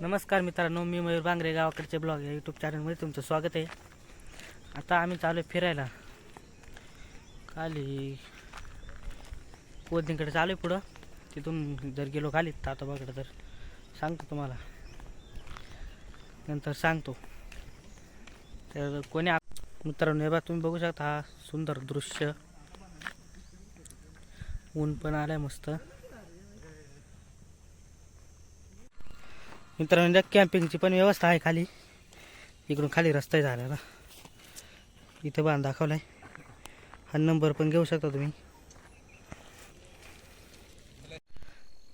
नमस्कार मित्रांनो, मी मयूर बांगरे गावाकडचे ब्लॉग या यूट्यूब चॅनलमध्ये तुमचं स्वागत आहे. आता आम्ही चालू आहे फिरायला. खाली कोदनीकडे चालू आहे. पुढं तिथून जर गेलो खाली तातोबाकडे तर सांगतो तुम्हाला, नंतर सांगतो. तर कोणी मित्रांनो, हे बघा तुम्ही बघू शकता हा सुंदर दृश्य. ऊन पण आलं आहे मस्त. मित्रांनो, कॅम्पिंगची पण व्यवस्था आहे खाली. इकडून खाली रस्ता झाला ना, इथं बांध दाखवलाय. हा नंबर पण घेऊ शकता तुम्ही.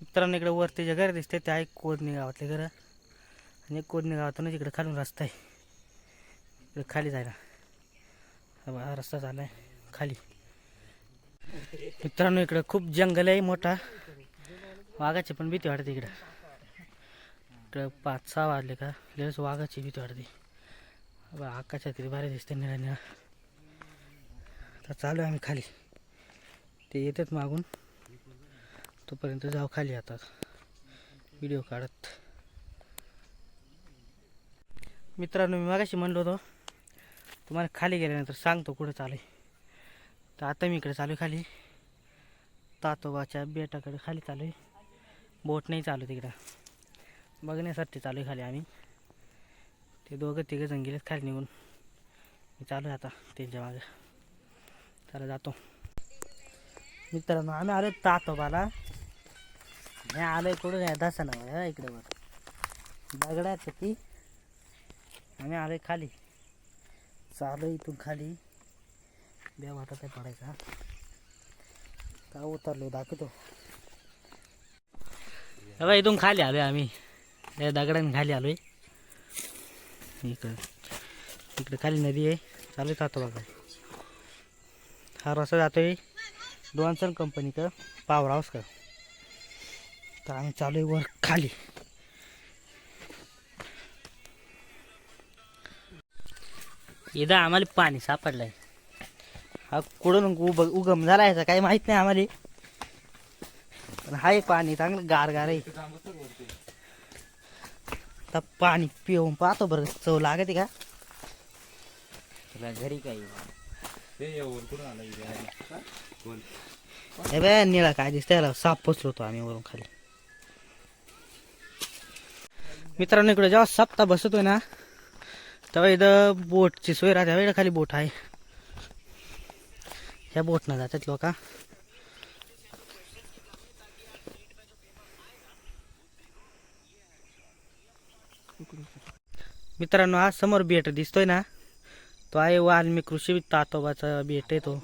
मित्रांनो, इकडे वरती जे घर दिसते ते आहे कोदनी गावातले घर, आणि कोदनी गावातूनच इकडे खालून रस्ता आहे. इकडे खाली जायला हा रस्ता झाला आहे खाली. मित्रांनो, इकडे खूप जंगल आहे मोठा. वाघाची पण भीती वाटते इकडे. 5-6 वाजले का लगेच वाघाची भीती वाटते. आकाशात किती भारी दिसते निळा निळा. तर चालू आहे आम्ही खाली. ते येतात मागून, तोपर्यंत जाऊ खाली आता व्हिडिओ काढत. मित्रांनो, मी मागाशी म्हणलो होतो तुम्हाला खाली गेल्यानंतर सांगतो कुठं चालू आहे. तर आता मी इकडे चालू आहे खाली तातोबाच्या बेटाकडे खाली चालू आहे. बोट नाही चालू तिकडं, बघण्यासाठी चालू आहे खाली आम्ही. ते दोघं तिघं जण गेलेत खाली निघून. मी चालू आहे आता त्यांच्या मागे. त्याला जातो. मित्रांनो, आम्ही आलो तातोबाला. नाही आलोय कुठं नाही, दसा नाव इकडे बघ दगडाचं ती. आम्ही आलोय खाली. चालू इथून खाली. बे वाटत आहे पडायचा. का उतरलो दाखवतो. इथून खाली आलोय आम्ही. या दगडाने खाली आलोय. इकडे खाली नदी आहे. चालू जातो बघा. हा रस्ता जातोय डॉन्सन कंपनीचं पॉवर हाऊस का. तर आम्ही चालू आहे वर खाली. इथं आम्हाला पाणी सापडलंय. हा कुठून उगम झाला याचा काही माहित नाही आम्हाला, पण हाय पाणी चांगलं गारगार आहे. आता पाणी पिऊन पाहतो बरं चव लागते का तुला घरी. काही हे बे निळा काय दिसत त्याला साप पोचलो आम्ही वरून खाली. मित्रांनो, इकडे जेव्हा सप्ताह बसतोय ना तेव्हा इथं बोटची सोय राहते. इकडे खाली बोट आहे. ह्या बोटनं जातात लोक. मित्रांनो, हा समोर बेट दिसतोय ना, तो आहे वाल्मिक ऋषी तातोबाचा बेट आहे. तो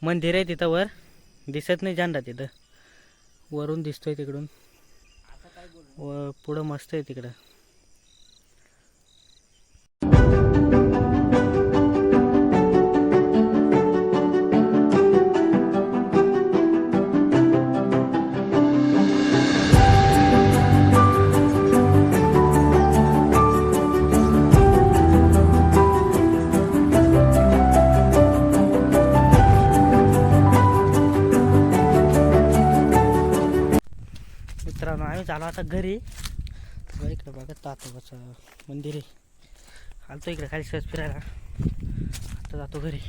मंदिर आहे तिथं वर. दिसत नाही झेंडा तिथं, वरून दिसतोय तिकडून. व पुढं मस्त आहे तिकडं. मित्रांनो, आम्ही चालू आता घरी. इकडे बघा तातोबाचं मंदिर आहे. आलतो इकडे खाली सहज फिरायला. आता जातो घरी.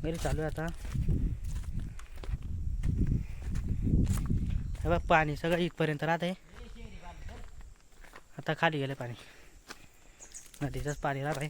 घरी चालू आहे आता. हे बघ पाणी सगळं इथपर्यंत राहते. आता खाली गेलं पाणी. नदीचंच पाणी राहत आहे.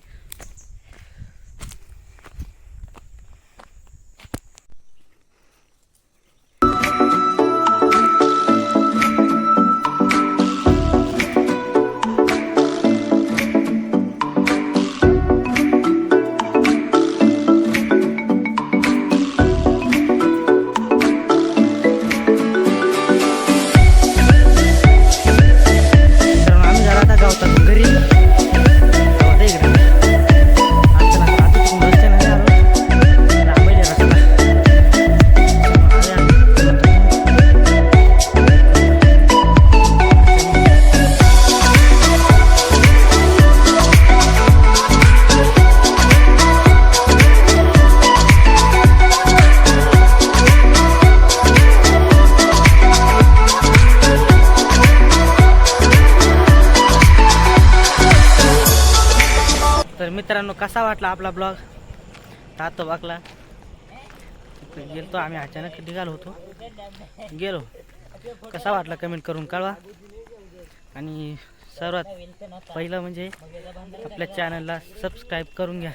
घरी इकडे मित्रांनो, कसा वाटला आपला ब्लॉग तातोबाकला? गेलतो आम्ही, अचानक निघालो होतो, गेलो. कसा वाटला कमेंट करून कळवा. आणि सर्वात पहिलं म्हणजे आपल्या चॅनलला सबस्क्राईब करून घ्या.